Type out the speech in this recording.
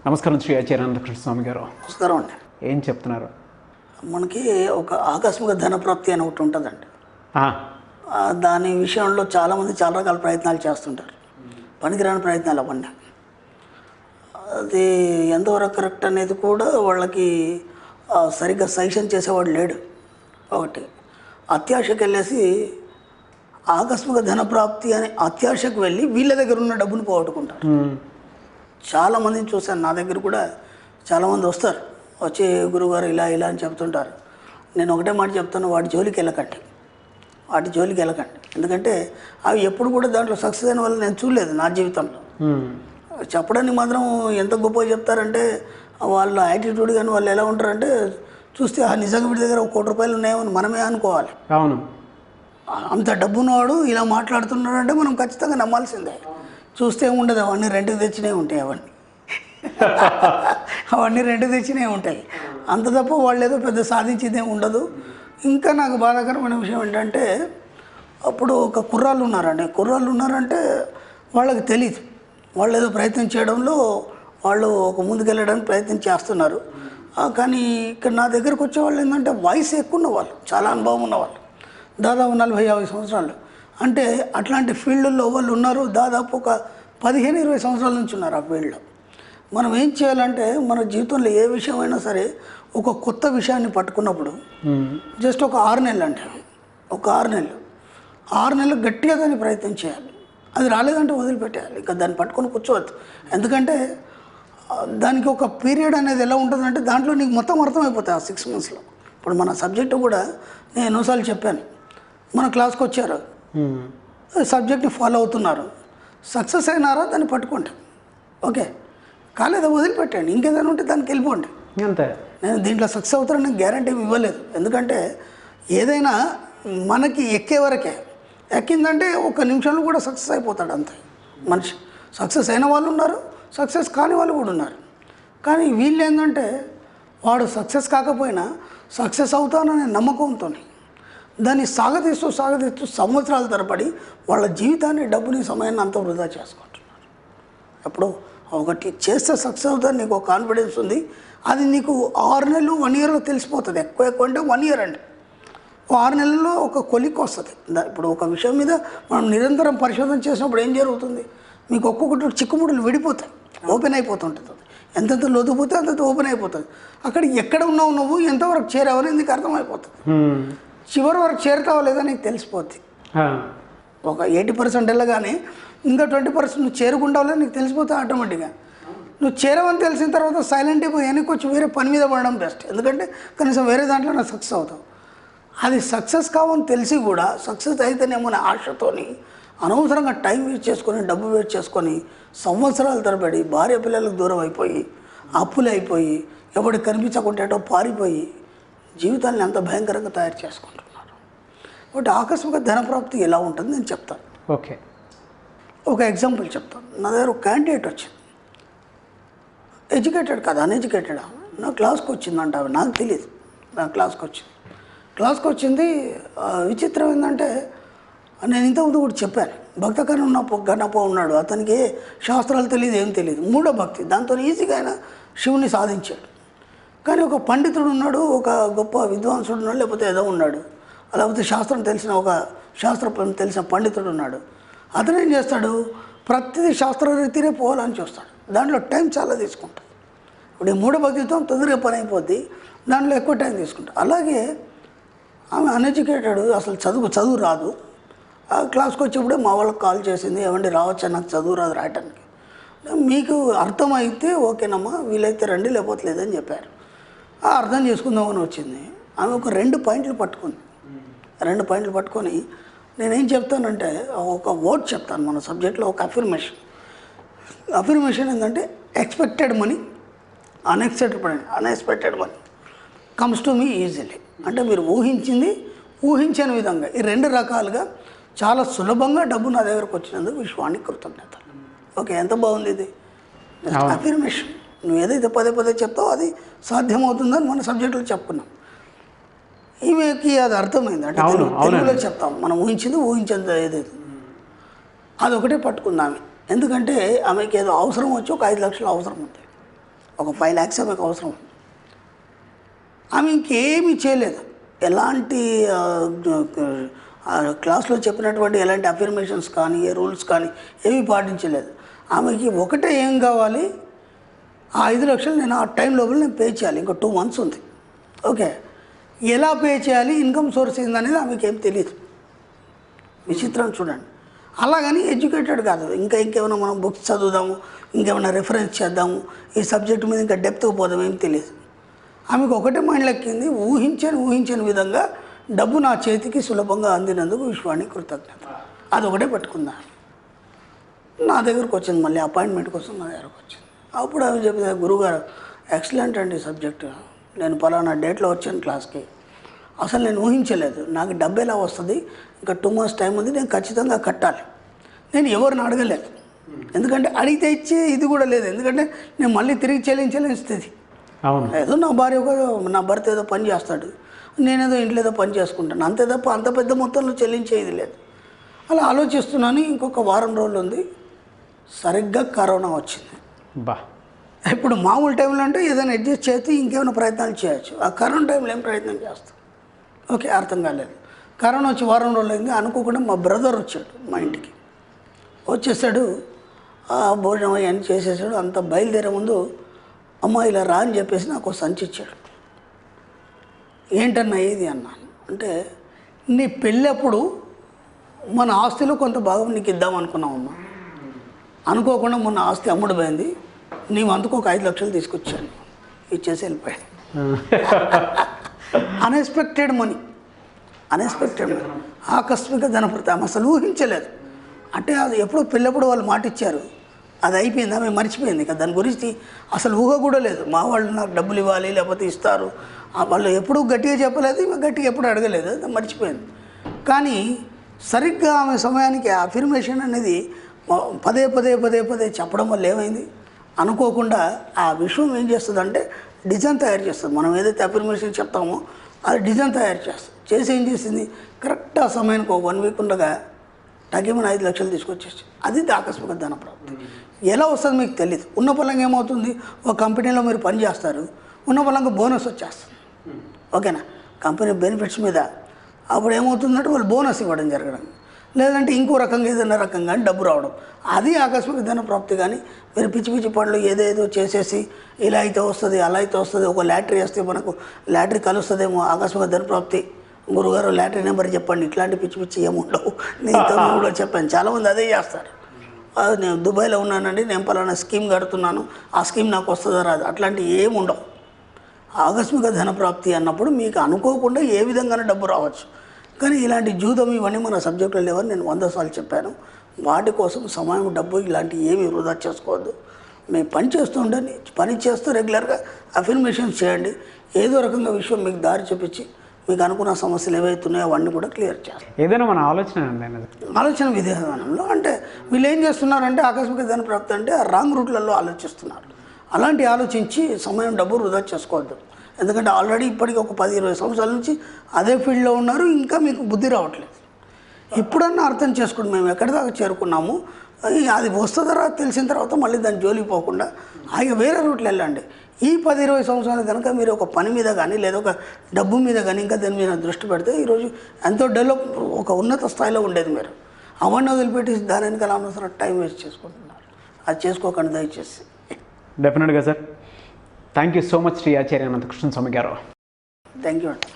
నమస్కారం శ్రీ ఆచార్య స్వామి గారు. నమస్కారం అండి. ఏం చెప్తున్నారు? మనకి ఒక ఆకస్మిక ధనప్రాప్తి అని ఒకటి ఉంటుందండి. దాని విషయంలో చాలామంది చాలా రకాల ప్రయత్నాలు చేస్తుంటారు. పనికిరాని ప్రయత్నాలు అవన్నీ. అది ఎంతవరకు కరెక్ట్ అనేది కూడా వాళ్ళకి సరిగ్గా సజెషన్ చేసేవాడు లేడు. ఒకటి అత్యాశకు వెళ్ళేసి ఆకస్మిక ధనప్రాప్తి అని అత్యాశకు వెళ్ళి వీళ్ళ దగ్గర ఉన్న డబ్బును పోగొట్టుకుంటారు. చాలామందిని చూశాను. నా దగ్గర కూడా చాలామంది వస్తారు, వచ్చి గురువుగారు ఇలా ఇలా అని చెప్తుంటారు. నేను ఒకటే మాట చెప్తాను, వాటి జోలికి వెళ్ళకండి. ఎందుకంటే అవి ఎప్పుడు కూడా దాంట్లో సక్సెస్ అయిన వాళ్ళు నేను చూడలేదు నా జీవితంలో. చెప్పడానికి మాత్రం ఎంత గొప్పగా చెప్తారంటే వాళ్ళ యాటిట్యూడ్ కానీ వాళ్ళు ఎలా ఉంటారంటే చూస్తే నిజంగా వీడి దగ్గర 1 కోటి రూపాయలు ఉన్నాయని మనమే అనుకోవాలి. అవును, అంత డబ్బున్నవాడు ఇలా మాట్లాడుతున్నాడంటే మనం ఖచ్చితంగా నమ్మాల్సిందే. చూస్తే ఉండదు, అవన్నీ రెంట్కి తెచ్చినవి ఉంటాయి. అవన్నీ రెంట్కి తెచ్చినవి ఉంటాయి. అంత తప్ప వాళ్ళు ఏదో పెద్ద సాధించేదే ఉండదు. ఇంకా నాకు బాధాకరమైన విషయం ఏంటంటే అప్పుడు ఒక కుర్రాళ్ళు ఉన్నారంటే వాళ్ళకి తెలియదు. వాళ్ళు ఏదో ప్రయత్నం చేయడంలో వాళ్ళు ఒక ముందుకెళ్ళడానికి ప్రయత్నం చేస్తున్నారు. కానీ ఇక్కడ నా దగ్గరకు వచ్చేవాళ్ళు ఏంటంటే వయసు ఎక్కువ ఉన్నవాళ్ళు, చాలా అనుభవం ఉన్నవాళ్ళు, దాదాపు 40-50 సంవత్సరాలు. అంటే అట్లాంటి ఫీల్డ్లో వాళ్ళు ఉన్నారు. దాదాపు ఒక 15-20 సంవత్సరాల నుంచి ఉన్నారు ఆ ఫీల్డ్లో. మనం ఏం చేయాలంటే మన జీవితంలో ఏ విషయమైనా సరే ఒక కొత్త విషయాన్ని పట్టుకున్నప్పుడు జస్ట్ ఒక 6 నెలలు అంటే ఒక 6 నెలలు గట్టిగా దాన్ని ప్రయత్నం చేయాలి. అది రాలేదంటే వదిలిపెట్టేయాలి. ఇంకా దాన్ని పట్టుకొని కూర్చోవద్దు. ఎందుకంటే దానికి ఒక పీరియడ్ అనేది ఎలా ఉంటుందంటే దాంట్లో నీకు మొత్తం అర్థమైపోతాయి ఆ 6 మంత్స్లో. ఇప్పుడు మన సబ్జెక్టు కూడా నేను ఎన్నోసార్లు చెప్పాను. మన క్లాస్కి వచ్చారు, సబ్జెక్ట్ని ఫాలో అవుతున్నారు, సక్సెస్ అయినారా దాన్ని పట్టుకోండి. ఓకే, కాలేదా వదిలిపెట్టండి. ఇంకేదైనా ఉంటే దానికి వెళ్ళిపోండి. అంతే. నేను దీంట్లో సక్సెస్ అవుతారని నేను గ్యారంటీ ఇవ్వలేదు. ఎందుకంటే ఏదైనా మనకి ఎక్కే వరకే. ఎక్కిందంటే 1 నిమిషంలో కూడా సక్సెస్ అయిపోతాడు అంతే మనిషి. సక్సెస్ అయిన వాళ్ళు ఉన్నారు, సక్సెస్ కాని వాళ్ళు కూడా ఉన్నారు. కానీ వీళ్ళు ఏంటంటే వాడు సక్సెస్ కాకపోయినా సక్సెస్ అవుతాననే నమ్మకంతో దాన్ని సాగతీస్తూ సంవత్సరాల తరబడి వాళ్ళ జీవితాన్ని, డబ్బుని, సమయాన్ని అంతా వృధా చేసుకుంటున్నారు. అప్పుడు ఒకటి చేస్తే సక్సెస్ అవుతుంది, నీకు ఒక కాన్ఫిడెన్స్ ఉంది. అది నీకు 6 నెలలు 1 ఇయర్లో తెలిసిపోతుంది. ఎక్కువ అంటే 1 ఇయర్ అండి. 6 నెలల్లో ఒక కొలిక్ వస్తుంది. ఇప్పుడు ఒక విషయం మీద మనం నిరంతరం పరిశోధన చేసినప్పుడు ఏం జరుగుతుంది, మీకు ఒక్కొక్కటి చిక్కుముడులు విడిపోతాయి, ఓపెన్ అయిపోతుంటుంది. ఎంతెంత లోతుపోతే అంత ఓపెన్ అయిపోతుంది. అక్కడ ఎక్కడ ఉన్నావు నువ్వు, ఎంతవరకు చేరావని నీకు అర్థమైపోతుంది. చివరి వరకు చేరుతావో లేదా నీకు తెలిసిపోద్ది. ఒక 80% వెళ్ళగానే ఇంకా 20% నువ్వు చేరుకుంటావో లేదో నీకు తెలిసిపోతావు ఆటోమేటిక్గా. నువ్వు చేరవని తెలిసిన తర్వాత సైలెంట్ అయిపోయి వెనక్కి వచ్చి వేరే పని మీద పడడం బెస్ట్. ఎందుకంటే కనీసం వేరే దాంట్లో నాకు సక్సెస్ అవుతావు. అది సక్సెస్ కావని తెలిసి కూడా సక్సెస్ అయితేనేమో అనే ఆశతోని అనవసరంగా టైం వేస్ట్ చేసుకొని, డబ్బు వేస్ట్ చేసుకొని, సంవత్సరాల తరబడి భార్య పిల్లలకు దూరం అయిపోయి, అప్పులు అయిపోయి, ఎవరికి కనిపించకుండా పారిపోయి జీవితాన్ని అంత భయంకరంగా తయారు చేసుకుంటున్నారు. కాబట్టి ఆకస్మిక ధనప్రాప్తి ఎలా ఉంటుంది నేను చెప్తాను. ఓకే, ఒక ఎగ్జాంపుల్ చెప్తాను. నా దగ్గర ఒక క్యాండిడేట్ వచ్చింది, ఎడ్యుకేటెడ్ కాదు, అన్ఎడ్యుకేటెడ్. నా క్లాస్కి వచ్చిందంట. అవి నాకు తెలియదు. నా క్లాస్కి వచ్చింది. విచిత్రం ఏంటంటే నేను ఇంతకుముందు కూడా చెప్పాను, భక్త గణప ఉన్నాడు. అతనికి శాస్త్రాలు తెలియదు, ఏం తెలియదు, మూఢ భక్తి. దాంతో ఈజీగా ఆయన శివుని సాధించాడు. కానీ ఒక పండితుడు ఉన్నాడు, ఒక గొప్ప విద్వాంసుడు ఉన్నాడు, లేకపోతే ఏదో ఉన్నాడు, లేకపోతే శాస్త్రం తెలిసిన పండితుడు ఉన్నాడు. అతను ఏం చేస్తాడు, ప్రతిదీ శాస్త్రరీతినే పోవాలని చూస్తాడు. దాంట్లో టైం చాలా తీసుకుంటాడు. ఇప్పుడు ఈ మూఢ భక్తితో తొందరగా పని అయిపోద్ది, దాంట్లో ఎక్కువ టైం తీసుకుంటాడు. అలాగే ఆమె అన్ఎడ్యుకేటెడ్, అసలు చదువు రాదు. ఆ క్లాస్కి వచ్చేప్పుడే మా వాళ్ళకి కాల్ చేసింది, ఏమంటే రావచ్చా, నాకు చదువు రాదు రాయటానికి. మీకు అర్థమైతే ఓకేనమ్మా, వీలైతే రండి, లేకపోతే లేదని చెప్పారు. అర్థం చేసుకుందామని వచ్చింది. ఆమె ఒక 2 పాయింట్లు పట్టుకుంది. 2 పాయింట్లు పట్టుకొని నేనేం చెప్తానంటే ఒక వర్డ్ చెప్తాను మన సబ్జెక్ట్లో, ఒక అఫర్మేషన్ ఏంటంటే expected money, unexpected money comes to me easily. అంటే మీరు ఊహించని విధంగా ఈ 2 రకాలుగా చాలా సులభంగా డబ్బు నా దగ్గరకు వచ్చినందుకు విశ్వానికి కృతజ్ఞతలు. ఓకే, ఎంత బాగుంది ఇది అఫర్మేషన్. నువ్వు ఏదైతే పదే చెప్తావో అది సాధ్యమవుతుందని మన సబ్జెక్టులో చెప్పుకున్నాం. ఈమెకి అది అర్థమైంది. అంటే తెలుగులో చెప్తాం, మనం ఊహించేంత ఏదైతే అదొకటే పట్టుకుందాం. ఎందుకంటే ఆమెకి ఏదో అవసరం వచ్చి ఒక 5 లక్షలు అవసరం ఉంది. ఒక 5 lakhs ఆమెకు అవసరం. ఆమె ఇంకేమీ చేయలేదు, ఎలాంటి క్లాస్లో చెప్పినటువంటి ఎలాంటి అఫర్మేషన్స్ కానీ రూల్స్ కానీ ఏమీ పాటించలేదు. ఆమెకి ఒకటే ఏం కావాలి, ఆ 5 లక్షలు నేను ఆ టైం లోపల నేను పే చేయాలి, ఇంకా 2 months ఉంది. ఓకే, ఎలా పే చేయాలి, ఇన్కమ్ సోర్స్ ఏందనేది ఆమెకి ఏం తెలియదు. విచిత్రం చూడండి. అలాగని ఎడ్యుకేటెడ్ కాదు, ఇంకేమైనా మనం బుక్స్ చదువుదాము, ఇంకేమైనా రెఫరెన్స్ చేద్దాము, ఈ సబ్జెక్ట్ మీద ఇంకా డెప్త్గా పోదాం, ఏం తెలియదు. ఆమెకు ఒకటే మైండ్ లెక్కింది, ఊహించని విధంగా డబ్బు నా చేతికి సులభంగా అందినందుకు విశ్వానికి కృతజ్ఞత, అదొకటే పట్టుకుందా. నా దగ్గరకు వచ్చింది, మళ్ళీ అపాయింట్మెంట్ కోసం నా దగ్గరకు వచ్చింది. అప్పుడు ఆమె చెప్పింది, గురుగారు ఎక్సలెంట్ అండి సబ్జెక్టు, నేను పలానా డేట్లో వచ్చాను క్లాస్కి, అసలు నేను ఊహించలేదు, నాకు డబ్బు ఎలా వస్తుంది, ఇంకా 2 months టైం ఉంది, నేను ఖచ్చితంగా కట్టాలి. నేను ఎవరిని అడగలేదు, ఎందుకంటే అడిగితే ఇచ్చే ఇది కూడా లేదు, ఎందుకంటే నేను మళ్ళీ తిరిగి చెల్లించలేని స్థితి. అవును, ఏదో నా భర్త ఏదో పని చేస్తాడు, నేనేదో ఇంట్లో ఏదో పని చేసుకుంటాను, అంతే తప్ప అంత పెద్ద మొత్తంలో చెల్లించేది లేదు. అలా ఆలోచిస్తున్నాను. ఇంకొక వారం రోజులు ఉంది, సరిగ్గా కరోనా వచ్చింది. బా, ఇప్పుడు మామూలు టైంలో అంటే ఏదైనా అడ్జస్ట్ చేసి ఇంకేమైనా ప్రయత్నాలు చేయొచ్చు, ఆ కరోనా టైంలో ఏం ప్రయత్నం చేస్తాం. ఓకే, అర్థం కాలేదు. కరోనా వచ్చి వారం రోజులు అయింది, అనుకోకుండా మా బ్రదర్ వచ్చాడు మా ఇంటికి. వచ్చేసాడు, భోజనం అవన్నీ చేసేసాడు. అంత బయలుదేరే ముందు అమ్మ ఇలా రా అని చెప్పేసి నాకు సంచి ఇచ్చాడు. ఏంటన్నా ఏది అన్నాను. అంటే నీ పెళ్ళప్పుడు మన ఆస్తిలో కొంత భాగం నీకు ఇద్దాం అనుకున్నామమ్మా, అనుకోకుండా మొన్న ఆస్తి అమ్ముడు పోయింది, నీవు అందుకు ఒక 5 లక్షలు తీసుకొచ్చాను, ఇచ్చేసి వెళ్ళిపోయాడు. అన్ఎక్స్పెక్టెడ్ మనీ, ఆకస్మిక ధనప్రతి. ఆమె అసలు ఊహించలేదు. అంటే అది ఎప్పుడో పెళ్ళప్పుడు వాళ్ళు మాట ఇచ్చారు, అది అయిపోయింది, ఆమె మర్చిపోయింది. ఇక దాని గురించి అసలు ఊహ కూడా లేదు. మా వాళ్ళు నాకు డబ్బులు ఇవ్వాలి లేకపోతే ఇస్తారు, వాళ్ళు ఎప్పుడూ గట్టిగా చెప్పలేదు, గట్టిగా ఎప్పుడు అడగలేదు, అది మర్చిపోయింది. కానీ సరిగ్గా ఆమె సమయానికి అఫర్మేషన్ అనేది పదే చెప్పడం వల్ల ఏమైంది, అనుకోకుండా ఆ విషయం ఏం చేస్తుందంటే డిజైన్ తయారు చేస్తుంది. మనం ఏదైతే అఫర్మేషన్ చెప్తామో అది డిజైన్ తయారు చేసి ఏం చేసింది, కరెక్ట్ ఆ సమయానికి ఒక 1 week ఉండగా తగ్గిమని 5 లక్షలు తీసుకొచ్చేసి, అది ఆకస్మిక ధన ప్రాప్తి. ఎలా వస్తుంది మీకు తెలియదు. ఉన్న పొలంగా ఏమవుతుంది, ఒక కంపెనీలో మీరు పని చేస్తారు, ఉన్న పొలంగా బోనస్ వచ్చేస్తుంది. ఓకేనా, కంపెనీ బెనిఫిట్స్ మీద అప్పుడు ఏమవుతుందంటే వాళ్ళు బోనస్ ఇవ్వడం జరగడం, లేదంటే ఇంకో రకంగా ఏదైనా రకంగా డబ్బు రావడం, అది ఆకస్మిక ధన ప్రాప్తి. కానీ మీరు పిచ్చి పనులు ఏదేదో చేసేసి ఇలా అయితే వస్తుంది అలా అయితే వస్తుంది, ఒక లాటరీ వస్తే మనకు లాటరీ కలుస్తుందేమో ఆకస్మిక ధన ప్రాప్తి, గురుగారు లాటరీ నెంబర్ చెప్పండి, ఇట్లాంటి పిచ్చి ఏముండవు. నేను ఇంతకు కూడా చెప్పాను, చాలామంది అదే చేస్తారు. నేను దుబాయ్లో ఉన్నానండి, నేను పలానా స్కీమ్ కడుతున్నాను, ఆ స్కీమ్ నాకు వస్తుందా రాదు, అట్లాంటివి ఏమి ఉండవు. ఆకస్మిక ధన ప్రాప్తి అన్నప్పుడు మీకు అనుకోకుండా ఏ విధంగానే డబ్బు రావచ్చు. కానీ ఇలాంటి జూదం ఇవన్నీ మన సబ్జెక్టులో లేవని నేను 100 సార్లు చెప్పాను. వాటి కోసం సమయం, డబ్బు ఇలాంటివి ఏమి వృధా చేసుకోవద్దు. మేము పని చేస్తుండని పని చేస్తూ రెగ్యులర్గా అఫర్మేషన్స్ చేయండి. ఏదో రకంగా విషయం మీకు దారి చూపించి మీకు అనుకున్న సమస్యలు ఏవైతున్నాయో అవన్నీ కూడా క్లియర్ చేస్తాం. ఏదైనా మన ఆలోచన విధానంలో అంటే వీళ్ళు ఏం చేస్తున్నారంటే ఆకస్మిక ధన ప్రాప్తి అంటే రాంగ్ రూట్లలో ఆలోచిస్తున్నారు. అలాంటి ఆలోచించి సమయం, డబ్బు వృధా చేసుకోవద్దు. ఎందుకంటే ఆల్రెడీ ఇప్పటికీ ఒక 10-20 సంవత్సరాల నుంచి అదే ఫీల్డ్లో ఉన్నారు, ఇంకా మీకు బుద్ధి రావట్లేదు. ఇప్పుడన్నా అర్థం చేసుకోండి, మేము ఎక్కడి దాకా చేరుకున్నాము, అది వస్తుందా తెలిసిన తర్వాత మళ్ళీ దాని జోలికి పోకుండా వేరే రూట్లో వెళ్ళండి. ఈ 10-20 సంవత్సరాలు కనుక మీరు ఒక పని మీద కానీ లేదా ఒక డబ్బు మీద కానీ ఇంకా దాని మీద దృష్టి పెడితే ఈరోజు ఎంతో డెవలప్, ఒక ఉన్నత స్థాయిలో ఉండేది. మీరు అవన్నీ వదిలిపెట్టి దాని వెనకాల అనవసరం టైం వేస్ట్ చేసుకుంటున్నారు. అది చేసుకోకండి దయచేసి. డెఫినెట్గా sir. Thank you so much Shri Acharya Anantakrishna Swami garu. Thank you అండి.